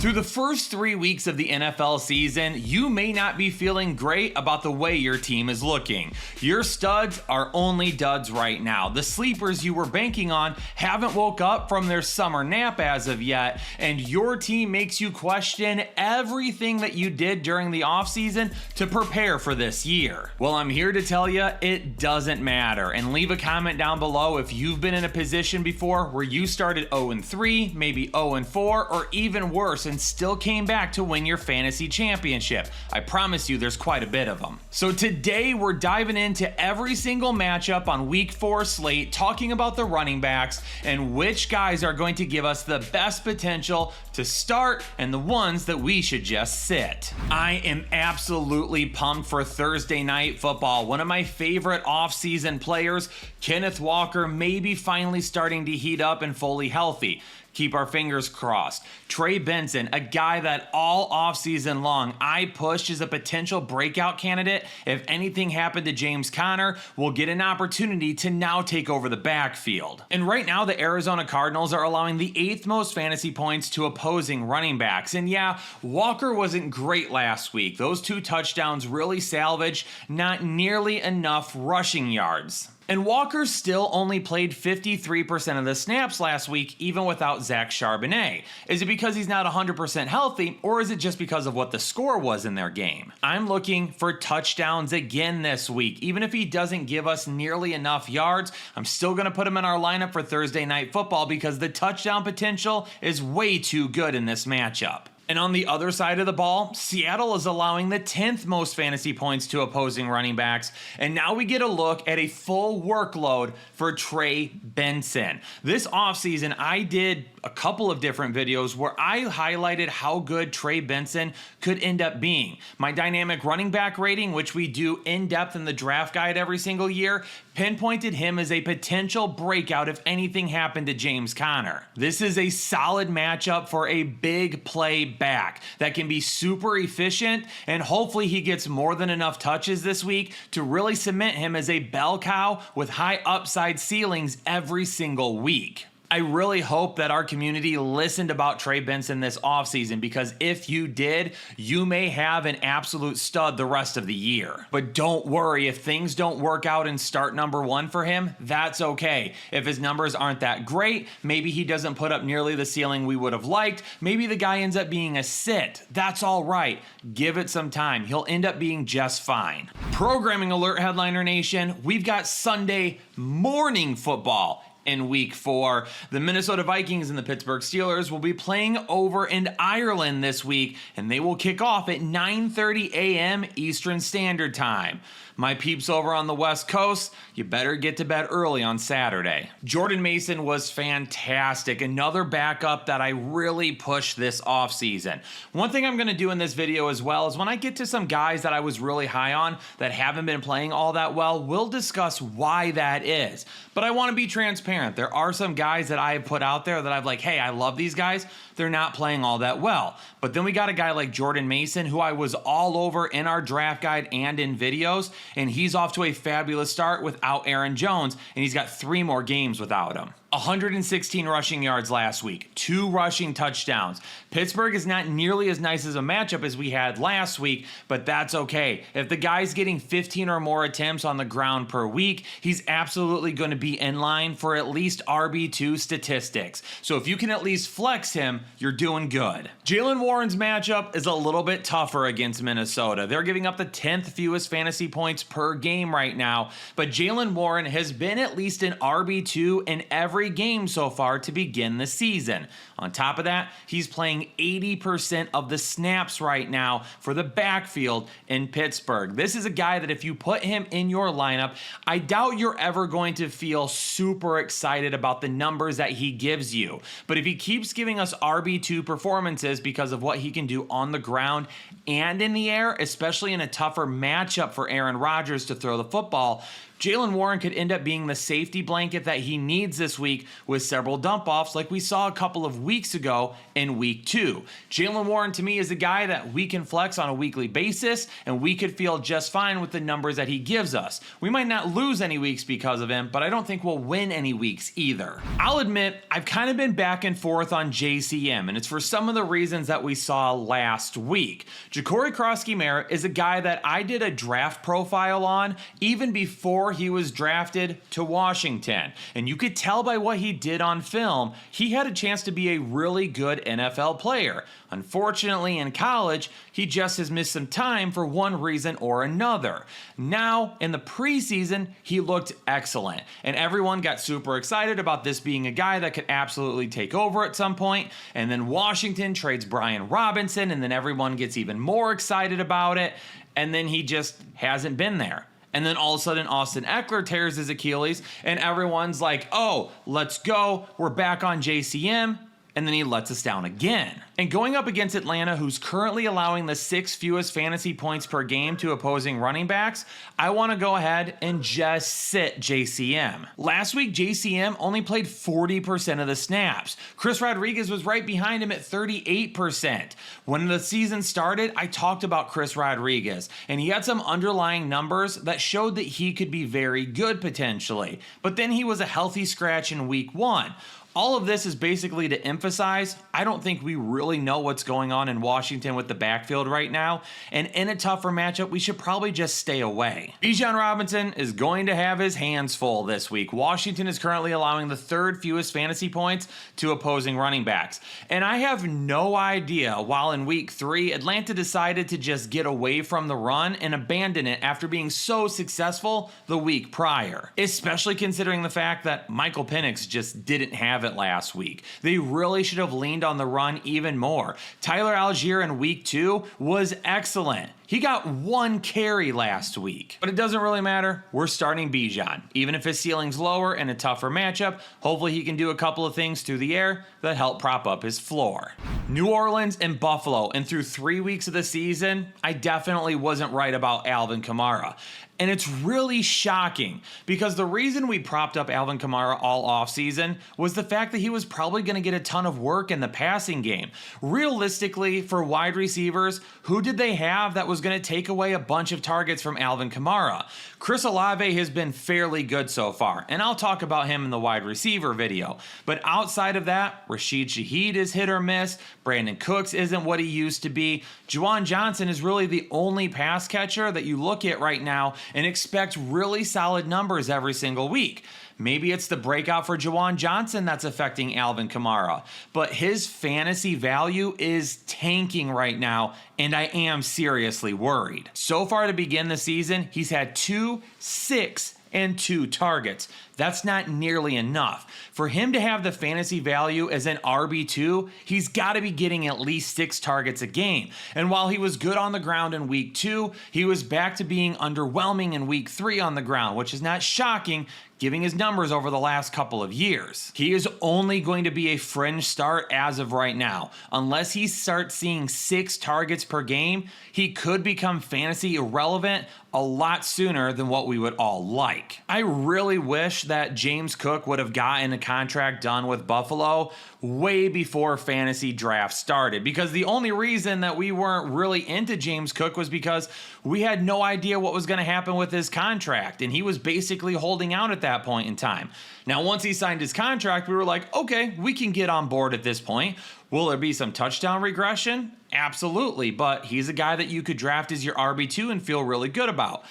Through the first 3 weeks of the NFL season, you may not be feeling great about the way your team is looking. Your studs are only duds right now. The sleepers you were banking on haven't woke up from their summer nap as of yet, and your team makes you question everything that you did during the offseason to prepare for this year. Well, I'm here to tell you it doesn't matter, and leave a comment down below if you've been in a position before where you started 0-3, maybe 0-4, or even worse, and still came back to win your fantasy championship. I promise you there's quite a bit of them. So today we're diving into every single matchup on week 4 slate, talking about the running backs and which guys are going to give us the best potential to start and the ones that we should just sit. I am absolutely pumped for Thursday night football. One of my favorite offseason players, Kenneth Walker, may be finally starting to heat up and fully healthy. Keep our fingers crossed. Trey Benson, a guy that all offseason long I pushed as a potential breakout candidate. If anything happened to James Conner, we'll get an opportunity to now take over the backfield. And right now, the Arizona Cardinals are allowing the 8th most fantasy points to opposing running backs. And yeah, Walker wasn't great last week. Those 2 touchdowns really salvaged not nearly enough rushing yards. And Walker still only played 53% of the snaps last week, even without Zach Charbonnet. Is it because he's not 100% healthy, or is it just because of what the score was in their game? I'm looking for touchdowns again this week. Even if he doesn't give us nearly enough yards, I'm still going to put him in our lineup for Thursday Night Football because the touchdown potential is way too good in this matchup. And on the other side of the ball, Seattle is allowing the 10th most fantasy points to opposing running backs. And now we get a look at a full workload for Trey Benson. This offseason, I did a couple of different videos where I highlighted how good Trey Benson could end up being. My dynamic running back rating, which we do in depth in the draft guide every single year, pinpointed him as a potential breakout if anything happened to James Conner. This is a solid matchup for a big play back that can be super efficient, and hopefully he gets more than enough touches this week to really cement him as a bell cow with high upside ceilings every single week. I really hope that our community listened about Trey Benson this offseason, because if you did, you may have an absolute stud the rest of the year. But don't worry, if things don't work out in start number 1 for him, that's okay. If his numbers aren't that great, maybe he doesn't put up nearly the ceiling we would have liked, maybe the guy ends up being a sit. That's all right. Give it some time. He'll end up being just fine. Programming alert, Headliner Nation. We've got Sunday morning football. In week 4, the Minnesota Vikings and the Pittsburgh Steelers will be playing over in Ireland this week, and they will kick off at 9:30 a.m. Eastern Standard Time. My peeps over on the West Coast, you better get to bed early on Saturday. Jordan Mason was fantastic. Another backup that I really pushed this offseason. One thing I'm going to do in this video as well is when I get to some guys that I was really high on that haven't been playing all that well, we'll discuss why that is. But I want to be transparent. There are some guys that I have put out there that I've like, hey, I love these guys. They're not playing all that well. But then we got a guy like Jordan Mason, who I was all over in our draft guide and in videos, and he's off to a fabulous start without Aaron Jones, and he's got 3 more games without him. 116 rushing yards last week, 2 rushing touchdowns. Pittsburgh is not nearly as nice as a matchup as we had last week, but that's okay. If the guy's getting 15 or more attempts on the ground per week, he's absolutely going to be in line for at least RB2 statistics. So if you can at least flex him, you're doing good. Jaylen Warren's matchup is a little bit tougher against Minnesota. They're giving up the 10th fewest fantasy points per game right now, but Jaylen Warren has been at least an RB2 in every game so far to begin the season. On top of that, he's playing 80% of the snaps right now for the backfield in Pittsburgh. This is a guy that if you put him in your lineup, I doubt you're ever going to feel super excited about the numbers that he gives you. But if he keeps giving us RB2 performances because of what he can do on the ground and in the air, especially in a tougher matchup for Aaron Rodgers to throw the football, Jaylen Warren could end up being the safety blanket that he needs this week with several dump-offs like we saw a couple of weeks ago in week 2. Jaylen Warren to me is a guy that we can flex on a weekly basis, and we could feel just fine with the numbers that he gives us. We might not lose any weeks because of him, but I don't think we'll win any weeks either. I'll admit, I've kind of been back and forth on JCM, and it's for some of the reasons that we saw last week. Ja'Cory Krosky-Merritt is a guy that I did a draft profile on even before he was drafted to Washington, and you could tell by what he did on film, he had a chance to be a really good NFL player. Unfortunately, in college, he just has missed some time for one reason or another. Now, in the preseason, he looked excellent, and everyone got super excited about this being a guy that could absolutely take over at some point, and then Washington trades Brian Robinson, and then everyone gets even more excited about it, and then he just hasn't been there. And then all of a sudden, Austin Ekeler tears his Achilles, and everyone's like, oh, let's go, we're back on JCM. And then he lets us down again. And going up against Atlanta, who's currently allowing the 6th fewest fantasy points per game to opposing running backs, I want to go ahead and just sit JCM. Last week, JCM only played 40% of the snaps. Chris Rodriguez was right behind him at 38%. When the season started, I talked about Chris Rodriguez, and he had some underlying numbers that showed that he could be very good potentially. But then he was a healthy scratch in week 1. All of this is basically to emphasize, I don't think we really know what's going on in Washington with the backfield right now, and in a tougher matchup, we should probably just stay away. Bijan Robinson is going to have his hands full this week. Washington is currently allowing the 3rd fewest fantasy points to opposing running backs, and I have no idea while in week 3, Atlanta decided to just get away from the run and abandon it after being so successful the week prior, especially considering the fact that Michael Penix just didn't have it last week. They really should have leaned on the run even more. Tyler Algier in week 2 was excellent. He got 1 carry last week. But it doesn't really matter. We're starting Bijan. Even if his ceiling's lower in a tougher matchup, hopefully he can do a couple of things through the air that help prop up his floor. New Orleans and Buffalo, and through 3 weeks of the season, I definitely wasn't right about Alvin Kamara. And it's really shocking because the reason we propped up Alvin Kamara all offseason was the fact that he was probably going to get a ton of work in the passing game. Realistically, for wide receivers, who did they have that was going to take away a bunch of targets from Alvin Kamara? Chris Olave has been fairly good so far, and I'll talk about him in the wide receiver video. But outside of that, Rashid Shaheed is hit or miss. Brandon Cooks isn't what he used to be. Juwan Johnson is really the only pass catcher that you look at right now and expect really solid numbers every single week. Maybe it's the breakout for Juwan Johnson that's affecting Alvin Kamara, but his fantasy value is tanking right now, and I am seriously worried. So far to begin the season, he's had 2, 6, and 2 targets. That's not nearly enough. For him to have the fantasy value as an RB2, he's got to be getting at least 6 targets a game. And while he was good on the ground in week 2, he was back to being underwhelming in week 3 on the ground, which is not shocking given his numbers over the last couple of years. He is only going to be a fringe start as of right now. Unless he starts seeing 6 targets per game, he could become fantasy irrelevant a lot sooner than what we would all like. I really wish that James Cook would have gotten a contract done with Buffalo way before fantasy draft started, because the only reason that we weren't really into James Cook was because we had no idea what was going to happen with his contract, and he was basically holding out at that point in time. Now, once he signed his contract, we were like, okay, we can get on board at this point. Will there be some touchdown regression? Absolutely, but he's a guy that you could draft as your RB2 and feel really good about.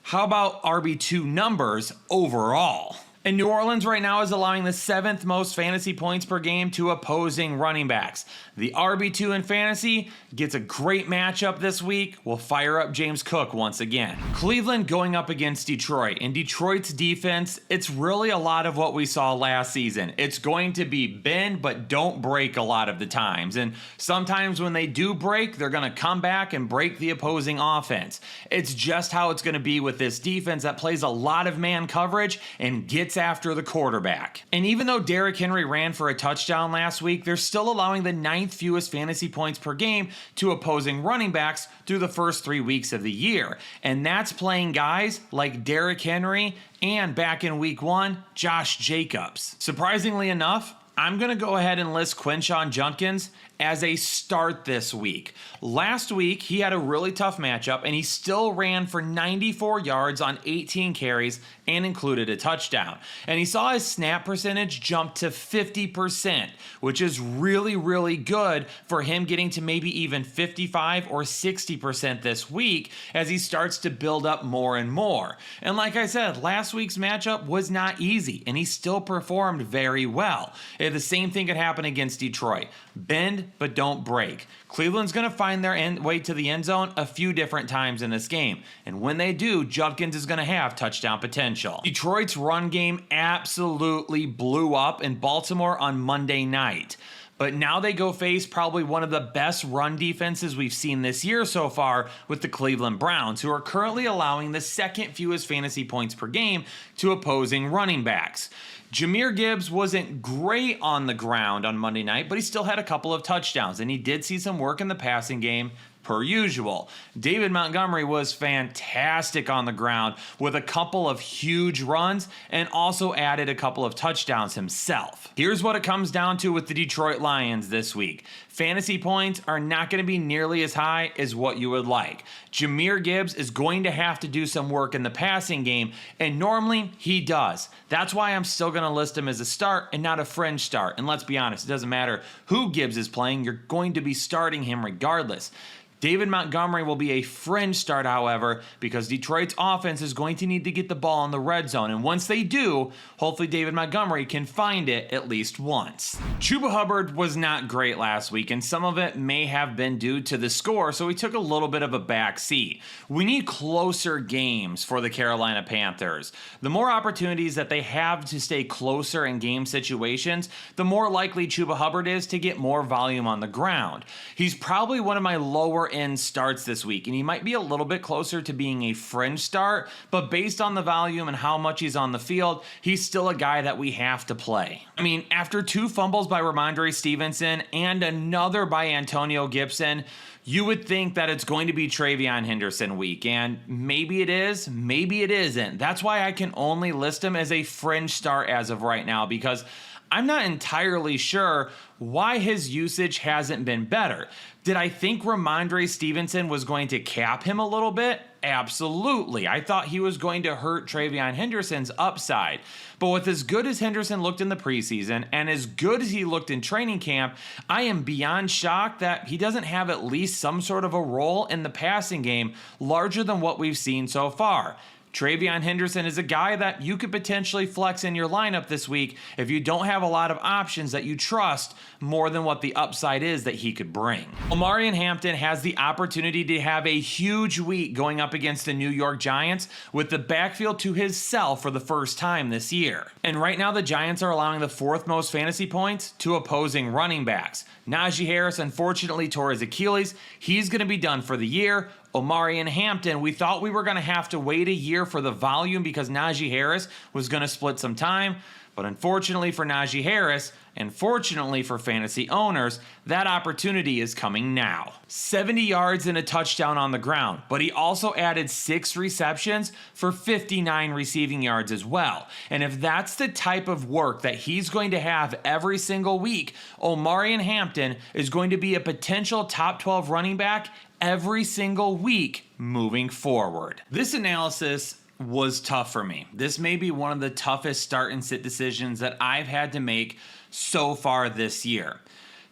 How about RB2 numbers overall? And New Orleans right now is allowing the 7th most fantasy points per game to opposing running backs. The RB2 in fantasy gets a great matchup this week. We'll fire up James Cook once again. Cleveland going up against Detroit. In Detroit's defense, it's really a lot of what we saw last season. It's going to be bend but don't break a lot of the times. And sometimes when they do break, they're going to come back and break the opposing offense. It's just how it's going to be with this defense that plays a lot of man coverage and gets gets after the quarterback. And even though Derrick Henry ran for a touchdown last week, they're still allowing the 9th fewest fantasy points per game to opposing running backs through the first 3 weeks of the year. And that's playing guys like Derrick Henry and back in week 1, Josh Jacobs. Surprisingly enough, I'm going to go ahead and list Quinshon Judkins as a start this week. Last week, he had a really tough matchup, and he still ran for 94 yards on 18 carries and included a touchdown. And he saw his snap percentage jump to 50%, which is really, really good for him getting to maybe even 55 or 60% this week as he starts to build up more and more. And like I said, last week's matchup was not easy, and he still performed very well. The same thing could happen against Detroit. Bend, but don't break. Cleveland's going to find their way to the end zone a few different times in this game. And when they do, Judkins is going to have touchdown potential. Detroit's run game absolutely blew up in Baltimore on Monday night. But now they go face probably one of the best run defenses we've seen this year so far with the Cleveland Browns, who are currently allowing the 2nd fewest fantasy points per game to opposing running backs. Jahmyr Gibbs wasn't great on the ground on Monday night, but he still had a couple of touchdowns, and he did see some work in the passing game per usual. David Montgomery was fantastic on the ground with a couple of huge runs and also added a couple of touchdowns himself. Here's what it comes down to with the Detroit Lions this week. Fantasy points are not going to be nearly as high as what you would like. Jahmyr Gibbs is going to have to do some work in the passing game, and normally he does. That's why I'm still going to list him as a start and not a fringe start. And let's be honest, it doesn't matter who Gibbs is playing, you're going to be starting him regardless. David Montgomery will be a fringe start, however, because Detroit's offense is going to need to get the ball in the red zone. And once they do, hopefully David Montgomery can find it at least once. Chuba Hubbard was not great last week, and some of it may have been due to the score, so he took a little bit of a back seat. We need closer games for the Carolina Panthers. The more opportunities that they have to stay closer in game situations, the more likely Chuba Hubbard is to get more volume on the ground. He's probably one of my lower end starts this week, and he might be a little bit closer to being a fringe start, but based on the volume and how much he's on the field, he's still a guy that we have to play. I mean, after 2 fumbles by Ramondre Stevenson and another by Antonio Gibson, you would think that it's going to be TreVeyon Henderson week, and maybe it is, maybe it isn't. That's why I can only list him as a fringe start as of right now, because I'm not entirely sure why his usage hasn't been better. Did I think Ramondre Stevenson was going to cap him a little bit? Absolutely. I thought he was going to hurt TreVeyon Henderson's upside. But with as good as Henderson looked in the preseason and as good as he looked in training camp, I am beyond shocked that he doesn't have at least some sort of a role in the passing game larger than what we've seen so far. TreVeyon Henderson is a guy that you could potentially flex in your lineup this week if you don't have a lot of options that you trust more than what the upside is that he could bring. Omarion Hampton has the opportunity to have a huge week going up against the New York Giants with the backfield to himself for the first time this year. And right now the Giants are allowing the 4th most fantasy points to opposing running backs. Najee Harris unfortunately tore his Achilles. He's going to be done for the year. Omarion Hampton, we thought we were going to have to wait a year for the volume because Najee Harris was going to split some time. But unfortunately for Najee Harris, and fortunately for fantasy owners, that opportunity is coming now. 70 yards and a touchdown on the ground, but he also added 6 receptions for 59 receiving yards as well. And if that's the type of work that he's going to have every single week, Omarion Hampton is going to be a potential top 12 running back every single week moving forward. This analysis was tough for me. This may be one of the toughest start and sit decisions that I've had to make so far this year.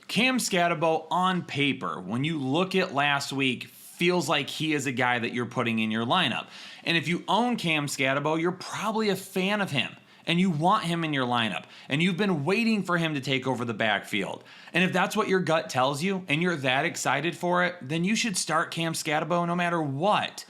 Cam Skattebo on paper, when you look at last week, feels like he is a guy that you're putting in your lineup. And if you own Cam Skattebo, you're probably a fan of him and you want him in your lineup and you've been waiting for him to take over the backfield. And if that's what your gut tells you and you're that excited for it, then you should start Cam Skattebo no matter what.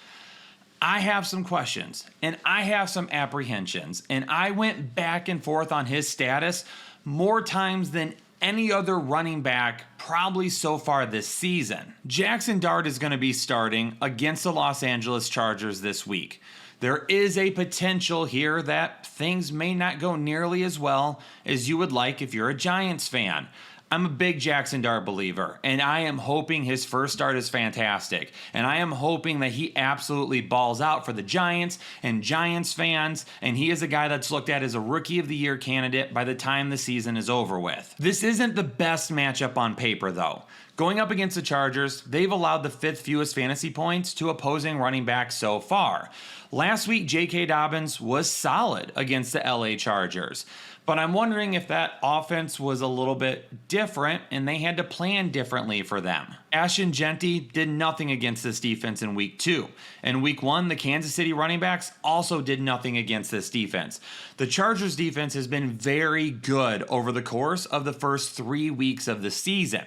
I have some questions and I have some apprehensions, and I went back and forth on his status more times than any other running back probably so far this season. Jackson Dart is going to be starting against the Los Angeles Chargers this week. There is a potential here that things may not go nearly as well as you would like if you're a Giants fan. I'm a big Jackson Dart believer, and I am hoping his first start is fantastic. And I am hoping that he absolutely balls out for the Giants and Giants fans, and he is a guy that's looked at as a Rookie of the Year candidate by the time the season is over with. This isn't the best matchup on paper, though. Going up against the Chargers, they've allowed the 5th fewest fantasy points to opposing running backs so far. Last week, J.K. Dobbins was solid against the LA Chargers. But I'm wondering if that offense was a little bit different and they had to plan differently for them. Ashton Jeanty did nothing against this defense in week 2. In week 1, the Kansas City running backs also did nothing against this defense. The Chargers defense has been very good over the course of the first 3 weeks of the season.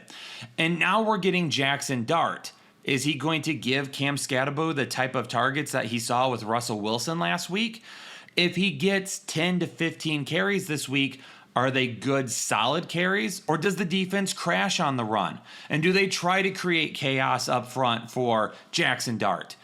And now we're getting Jackson Dart. Is he going to give Cam Skattebo the type of targets that he saw with Russell Wilson last week? If he gets 10 to 15 carries this week, are they good, solid carries? Or does the defense crash on the run? And do they try to create chaos up front for Jackson Dart?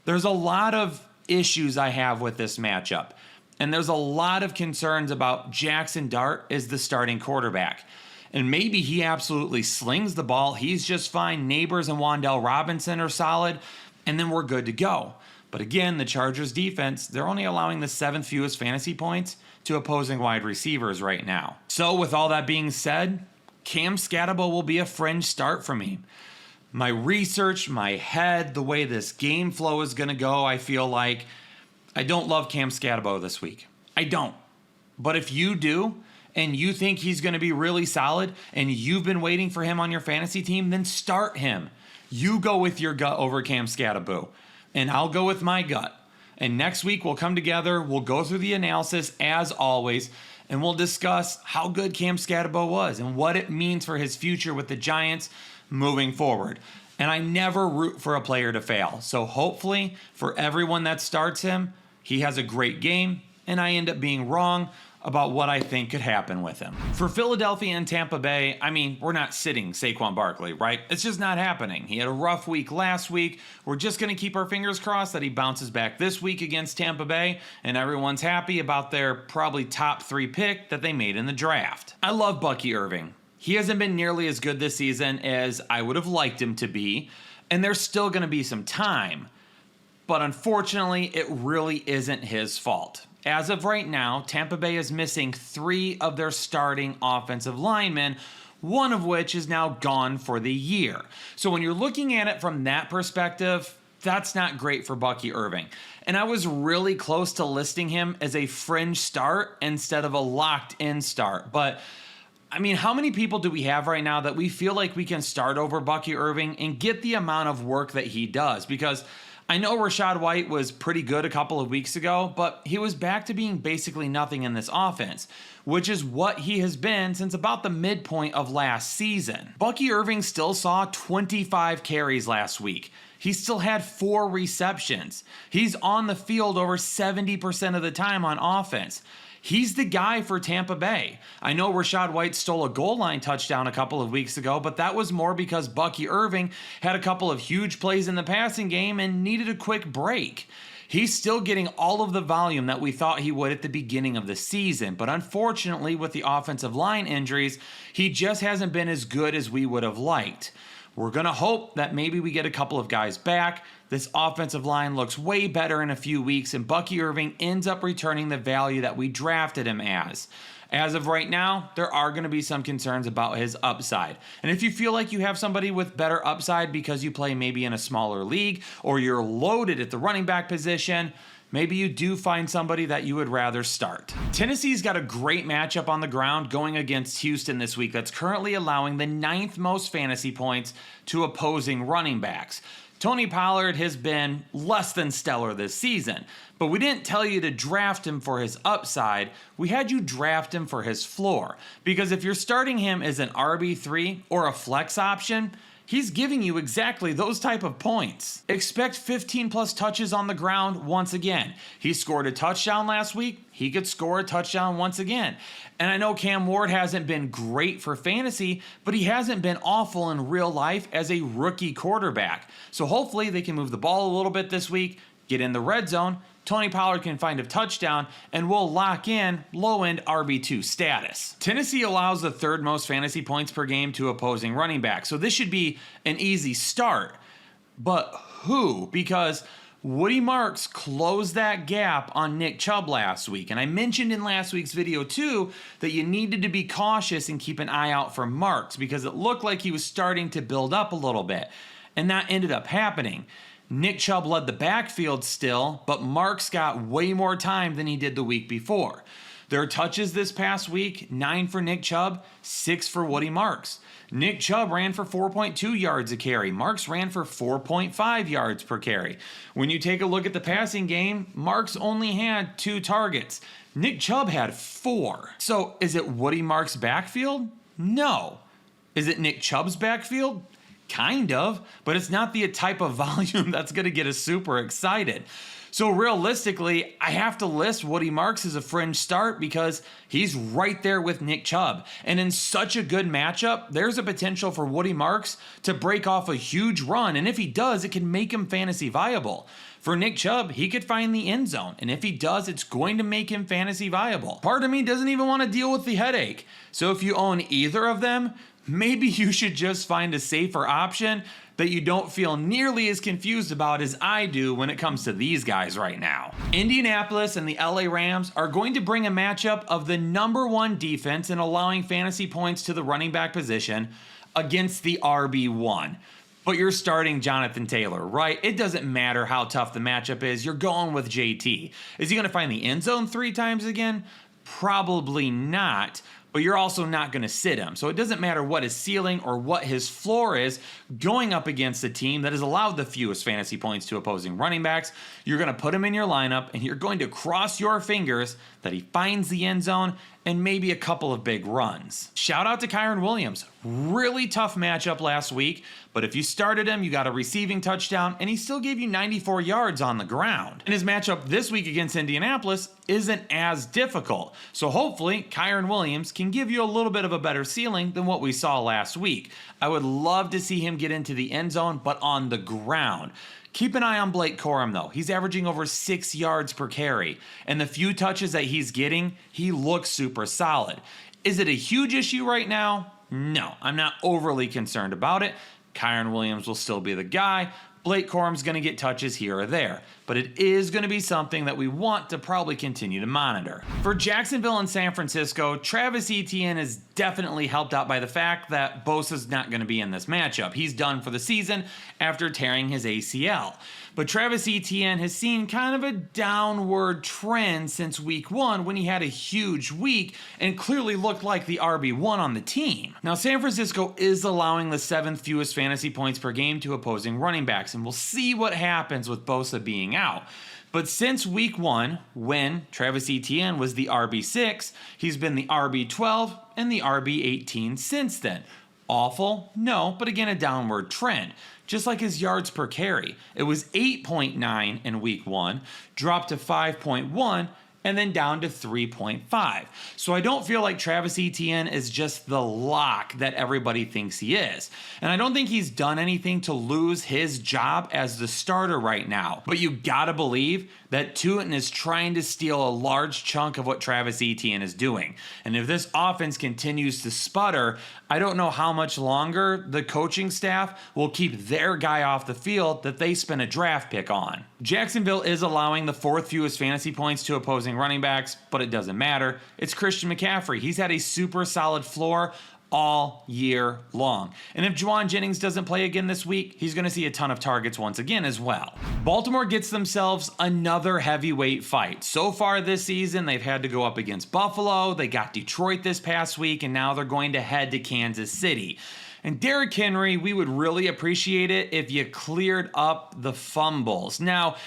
There's a lot of issues I have with this matchup. And there's a lot of concerns about Jackson Dart as the starting quarterback. And maybe he absolutely slings the ball. He's just fine. Neighbors and Wan'Dale Robinson are solid. And then we're good to go. But again, the Chargers defense, they're only allowing the 7th fewest fantasy points to opposing wide receivers right now. So with all that being said, Cam Skattebo will be a fringe start for me. My research, my head, the way this game flow is going to go, I feel like I don't love Cam Skattebo this week. I don't. But if you do, and you think he's going to be really solid, and you've been waiting for him on your fantasy team, then start him. You go with your gut over Cam Skattebo. And I'll go with my gut. And next week we'll come together, we'll go through the analysis as always, and we'll discuss how good Cam Skattebo was and what it means for his future with the Giants moving forward. And I never root for a player to fail. So hopefully for everyone that starts him, he has a great game, and I end up being wrong about what I think could happen with him. For Philadelphia and Tampa Bay, I mean, we're not sitting Saquon Barkley, right? It's just not happening. He had a rough week last week. We're just going to keep our fingers crossed that he bounces back this week against Tampa Bay, and everyone's happy about their probably top 3 pick that they made in the draft. I love Bucky Irving. He hasn't been nearly as good this season as I would have liked him to be, and there's still going to be some time. But unfortunately, it really isn't his fault. As of right now, Tampa Bay is missing 3 of their starting offensive linemen, one of which is now gone for the year. So when you're looking at it from that perspective, that's not great for Bucky Irving. And I was really close to listing him as a fringe start instead of a locked-in start. But I mean, how many people do we have right now that we feel like we can start over Bucky Irving and get the amount of work that he does? Because I know Rachaad White was pretty good a couple of weeks ago, but he was back to being basically nothing in this offense, which is what he has been since about the midpoint of last season. Bucky Irving still saw 25 carries last week. He still had 4 receptions. He's on the field over 70% of the time on offense. He's the guy for Tampa Bay. I know Rachaad White stole a goal line touchdown a couple of weeks ago, but that was more because Bucky Irving had a couple of huge plays in the passing game and needed a quick break. He's still getting all of the volume that we thought he would at the beginning of the season, but unfortunately with the offensive line injuries, he just hasn't been as good as we would have liked. We're going to hope that maybe we get a couple of guys back. This offensive line looks way better in a few weeks, and Bucky Irving ends up returning the value that we drafted him as. As of right now, there are going to be some concerns about his upside. And if you feel like you have somebody with better upside because you play maybe in a smaller league or you're loaded at the running back position, maybe you do find somebody that you would rather start. Tennessee's got a great matchup on the ground going against Houston this week that's currently allowing the 9th most fantasy points to opposing running backs. Tony Pollard has been less than stellar this season, but we didn't tell you to draft him for his upside. We had you draft him for his floor, because if you're starting him as an RB3 or a flex option, he's giving you exactly those type of points. Expect 15 plus touches on the ground once again. He scored a touchdown last week. He could score a touchdown once again. And I know Cam Ward hasn't been great for fantasy, but he hasn't been awful in real life as a rookie quarterback. So hopefully they can move the ball a little bit this week, get in the red zone, Tony Pollard can find a touchdown, and we'll lock in low-end RB2 status. Tennessee allows the third most fantasy points per game to opposing running backs, so this should be an easy start. But who? Because Woody Marks closed that gap on Nick Chubb last week. And I mentioned in last week's video too that you needed to be cautious and keep an eye out for Marks because it looked like he was starting to build up a little bit. And that ended up happening. Nick Chubb led the backfield still, but Marks got way more time than he did the week before. Their touches this past week, 9 for Nick Chubb, 6 for Woody Marks. Nick Chubb ran for 4.2 yards a carry. Marks ran for 4.5 yards per carry. When you take a look at the passing game, Marks only had 2 targets. Nick Chubb had 4. So is it Woody Marks' backfield? No. Is it Nick Chubb's backfield? Kind of, but it's not the type of volume that's going to get us super excited. So realistically, I have to list Woody Marks as a fringe start because he's right there with Nick Chubb. And in such a good matchup, there's a potential for Woody Marks to break off a huge run. And if he does, it can make him fantasy viable. For Nick Chubb, he could find the end zone. And if he does, it's going to make him fantasy viable. Part of me doesn't even want to deal with the headache. So if you own either of them, maybe you should just find a safer option that you don't feel nearly as confused about as I do when it comes to these guys right now. Indianapolis and the LA Rams are going to bring a matchup of the #1 defense in allowing fantasy points to the running back position against the RB1. But you're starting Jonathan Taylor, right? It doesn't matter how tough the matchup is. You're going with JT. Is he going to find the end zone 3 times again? Probably not. But you're also not going to sit him. So it doesn't matter what his ceiling or what his floor is going up against a team that has allowed the fewest fantasy points to opposing running backs. You're going to put him in your lineup and you're going to cross your fingers that he finds the end zone and maybe a couple of big runs. Shout out to Kyren Williams. Really tough matchup last week, but if you started him, you got a receiving touchdown and he still gave you 94 yards on the ground. And his matchup this week against Indianapolis isn't as difficult. So hopefully Kyren Williams can give you a little bit of a better ceiling than what we saw last week. I would love to see him get into the end zone, but on the ground. Keep an eye on Blake Corum, though. He's averaging over 6 yards per carry, and the few touches that he's getting, he looks super solid. Is it a huge issue right now? No, I'm not overly concerned about it. Kyren Williams will still be the guy. Blake Corum's going to get touches here or there, but it is going to be something that we want to probably continue to monitor. For Jacksonville and San Francisco, Travis Etienne is definitely helped out by the fact that Bosa's not going to be in this matchup. He's done for the season after tearing his ACL. But Travis Etienne has seen kind of a downward trend since week 1 when he had a huge week and clearly looked like the RB1 on the team. Now, San Francisco is allowing the 7th fewest fantasy points per game to opposing running backs, and we'll see what happens with Bosa being out. But since week 1, when Travis Etienne was the RB6, he's been the RB12 and the RB18 since then. Awful? No, but again, a downward trend. Just like his yards per carry. It was 8.9 in week 1, dropped to 5.1, and then down to 3.5. So I don't feel like Travis Etienne is just the lock that everybody thinks he is. And I don't think he's done anything to lose his job as the starter right now. But you gotta believe that Tuiton is trying to steal a large chunk of what Travis Etienne is doing. And if this offense continues to sputter, I don't know how much longer the coaching staff will keep their guy off the field that they spent a draft pick on. Jacksonville is allowing the 4th fewest fantasy points to opposing running backs, but it doesn't matter. It's Christian McCaffrey. He's had a super solid floor all year long. And if Juwan Jennings doesn't play again this week, he's going to see a ton of targets once again as well. Baltimore gets themselves another heavyweight fight. So far this season, they've had to go up against Buffalo. They got Detroit this past week, and now they're going to head to Kansas City. And Derrick Henry, we would really appreciate it if you cleared up the fumbles. Now,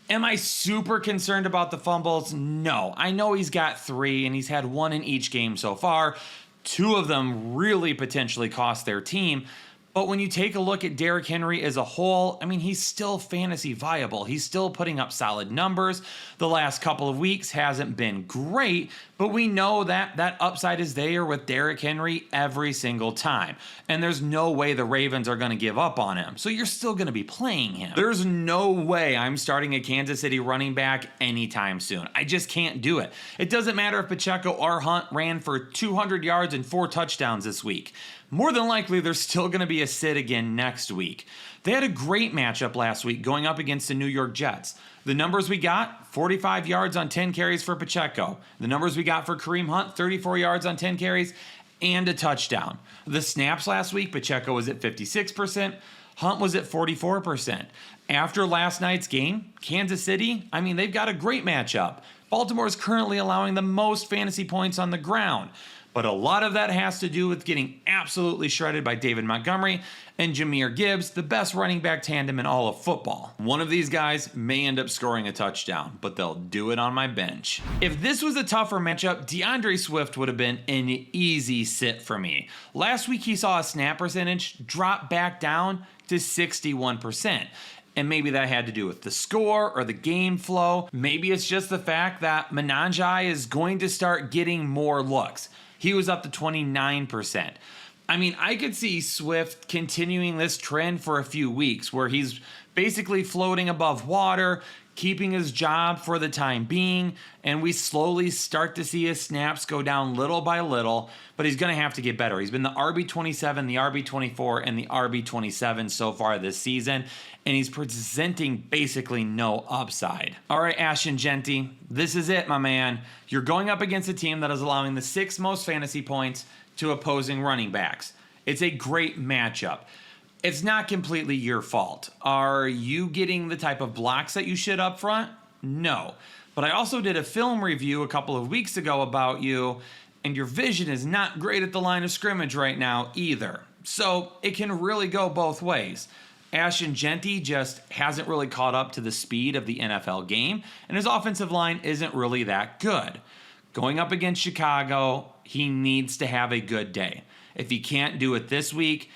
am I super concerned about the fumbles? No. I know he's got 3, and he's had 1 in each game so far. 2 of them really potentially cost their team. But when you take a look at Derrick Henry as a whole, I mean, he's still fantasy viable. He's still putting up solid numbers. The last couple of weeks hasn't been great, but we know that that upside is there with Derrick Henry every single time. And there's no way the Ravens are going to give up on him. So you're still going to be playing him. There's no way I'm starting a Kansas City running back anytime soon. I just can't do it. It doesn't matter if Pacheco or Hunt ran for 200 yards and 4 touchdowns this week. More than likely, there's still going to be a sit again next week. They had a great matchup last week going up against the New York Jets. The numbers we got, 45 yards on 10 carries for Pacheco. The numbers we got for Kareem Hunt, 34 yards on 10 carries and a touchdown. The snaps last week, Pacheco was at 56%, Hunt was at 44%. After last night's game, Kansas City, I mean, they've got a great matchup. Baltimore is currently allowing the most fantasy points on the ground. But a lot of that has to do with getting absolutely shredded by David Montgomery and Jahmyr Gibbs, the best running back tandem in all of football. One of these guys may end up scoring a touchdown, but they'll do it on my bench. If this was a tougher matchup, DeAndre Swift would have been an easy sit for me. Last week he saw a snap percentage drop back down to 61%. And maybe that had to do with the score or the game flow. Maybe it's just the fact that Menengai is going to start getting more looks. He was up to 29%. I mean, I could see Swift continuing this trend for a few weeks where he's basically floating above water, keeping his job for the time being, and we slowly start to see his snaps go down little by little, but he's going to have to get better. He's been the RB27, the RB24, and the RB27 so far this season, and he's presenting basically no upside. All right, Ashton Jeanty, this is it, my man. You're going up against a team that is allowing the 6th most fantasy points to opposing running backs. It's a great matchup. It's not completely your fault. Are you getting the type of blocks that you should up front? No. But I also did a film review a couple of weeks ago about you, and your vision is not great at the line of scrimmage right now either. So it can really go both ways. Ashton Jeanty just hasn't really caught up to the speed of the NFL game, and his offensive line isn't really that good. Going up against Chicago, he needs to have a good day. If he can't do it this week,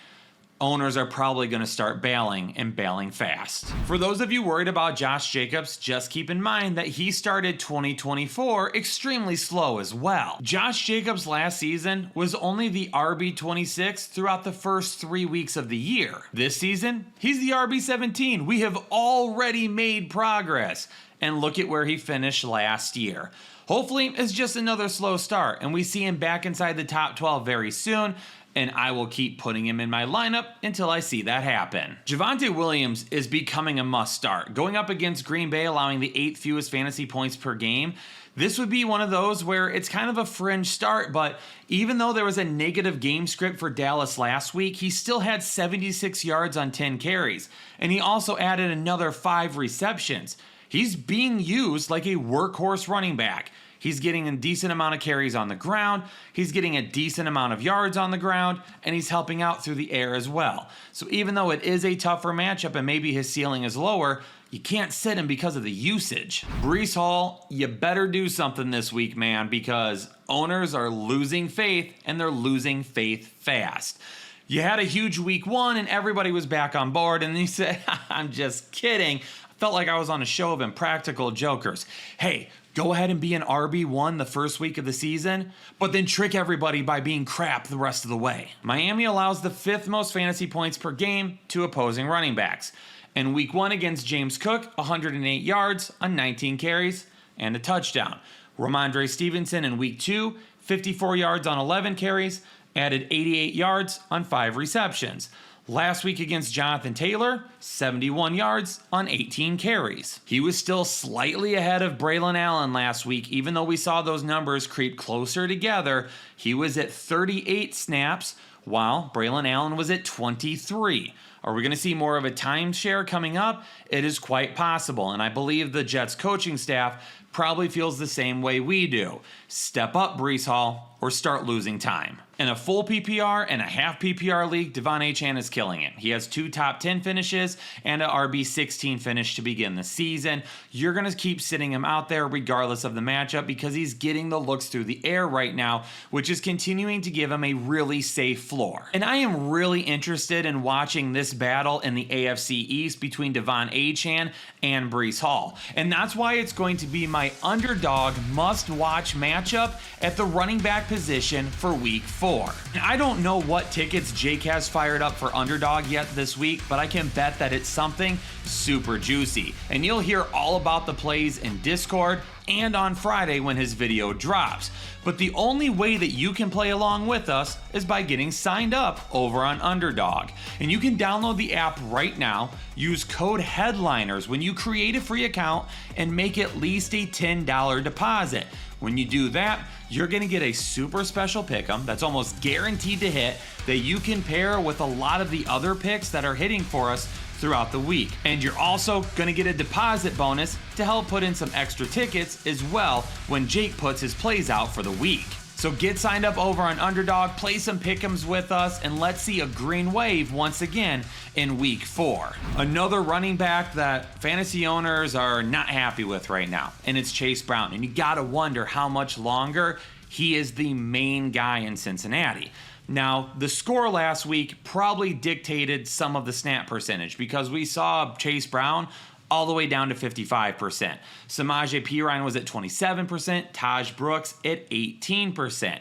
owners are probably going to start bailing and bailing fast. For those of you worried about Josh Jacobs, just keep in mind that he started 2024 extremely slow as well. Josh Jacobs last season was only the RB26 throughout the first 3 weeks of the year. This season, he's the RB17. We have already made progress. And look at where he finished last year. Hopefully, it's just another slow start, and we see him back inside the top 12 very soon, and I will keep putting him in my lineup until I see that happen. Javonte Williams is becoming a must start. Going up against Green Bay, allowing the 8th fewest fantasy points per game, this would be one of those where it's kind of a fringe start, but even though there was a negative game script for Dallas last week, he still had 76 yards on 10 carries, and he also added another 5 receptions. He's being used like a workhorse running back. He's getting a decent amount of carries on the ground, he's getting a decent amount of yards on the ground, and he's helping out through the air as well. So even though it is a tougher matchup and maybe his ceiling is lower, you can't sit him because of the usage. Breece Hall, you better do something this week, man, because owners are losing faith, and they're losing faith fast. You had a huge week 1 and everybody was back on board, and then you said, I'm just kidding. Felt like I was on a show of impractical jokers. Hey, go ahead and be an RB1 the first week of the season, but then trick everybody by being crap the rest of the way. Miami allows the 5th most fantasy points per game to opposing running backs. In week 1 against James Cook, 108 yards on 19 carries and a touchdown. Ramondre Stevenson in week 2, 54 yards on 11 carries, added 88 yards on 5 receptions. Last week against Jonathan Taylor, 71 yards on 18 carries. He was still slightly ahead of Braylon Allen last week, even though we saw those numbers creep closer together. He was at 38 snaps, while Braylon Allen was at 23. Are we going to see more of a timeshare coming up? It is quite possible, and I believe the Jets coaching staff probably feels the same way we do. Step up, Breece Hall, or start losing time. In a full PPR and a half PPR league, De'Von Achane is killing it. He has 2 top 10 finishes and an RB16 finish to begin the season. You're going to keep sitting him out there regardless of the matchup because he's getting the looks through the air right now, which is continuing to give him a really safe floor. And I am really interested in watching this battle in the AFC East between De'Von Achane and Breece Hall. And that's why it's going to be my underdog must-watch matchup at the running back position for Week 4. And I don't know what tickets Jake has fired up for underdog yet this week, but I can bet that it's something super juicy. And you'll hear all about the plays in Discord and on Friday when his video drops. But the only way that you can play along with us is by getting signed up over on Underdog. And you can download the app right now, use code HEADLINERS when you create a free account, and make at least a $10 deposit. When you do that, you're gonna get a super special pick'em that's almost guaranteed to hit that you can pair with a lot of the other picks that are hitting for us throughout the week. And you're also gonna get a deposit bonus to help put in some extra tickets as well when Jake puts his plays out for the week. So get signed up over on Underdog, play some pick'ems with us, and let's see a green wave once again in Week 4. Another running back that fantasy owners are not happy with right now, and it's Chase Brown. And you gotta wonder how much longer he is the main guy in Cincinnati. Now, the score last week probably dictated some of the snap percentage because we saw Chase Brown all the way down to 55%. Samaje Perine was at 27%, Taj Brooks at 18%.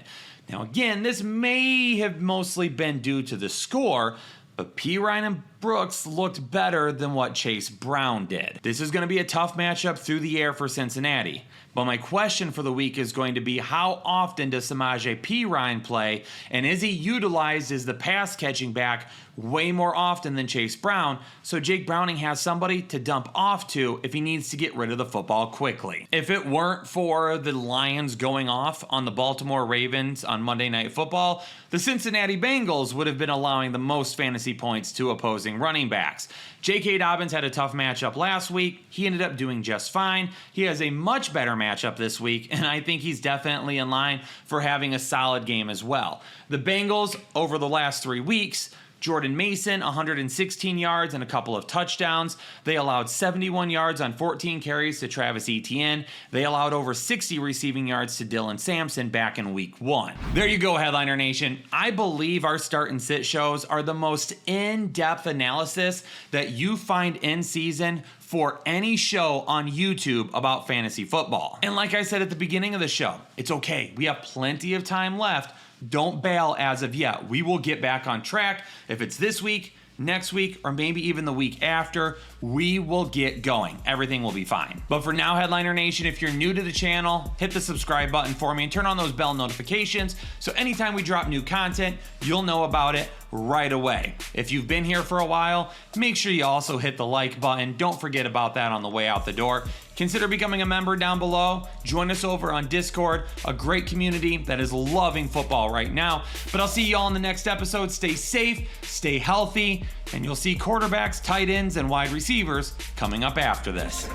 Now again, this may have mostly been due to the score, but Perine and Brooks looked better than what Chase Brown did. This is going to be a tough matchup through the air for Cincinnati. But my question for the week is going to be, how often does Samaje Perine play, and is he utilized as the pass catching back way more often than Chase Brown, so Jake Browning has somebody to dump off to if he needs to get rid of the football quickly? If it weren't for the Lions going off on the Baltimore Ravens on Monday Night Football, the Cincinnati Bengals would have been allowing the most fantasy points to opposing running backs. J.K. Dobbins had a tough matchup last week. He ended up doing just fine. He has a much better matchup this week, and I think he's definitely in line for having a solid game as well. The Bengals, over the last 3 weeks, Jordan Mason, 116 yards and a couple of touchdowns. They allowed 71 yards on 14 carries to Travis Etienne. They allowed over 60 receiving yards to Dylan Sampson back in Week 1. There you go, Headliner Nation. I believe our start and sit shows are the most in-depth analysis that you find in season for any show on YouTube about fantasy football. And like I said at the beginning of the show, it's okay. We have plenty of time left. Don't bail as of yet. We will get back on track. If it's this week, next week, or maybe even the week after, we will get going. Everything will be fine. But for now, Headliner Nation, if you're new to the channel, hit the subscribe button for me and turn on those bell notifications so anytime we drop new content, you'll know about it right away. If you've been here for a while, make sure you also hit the like button. Don't forget about that on the way out the door. Consider becoming a member down below. Join us over on Discord, a great community that is loving football right now. But I'll see you all in the next episode. Stay safe, stay healthy, and you'll see quarterbacks, tight ends, and wide receivers coming up after this.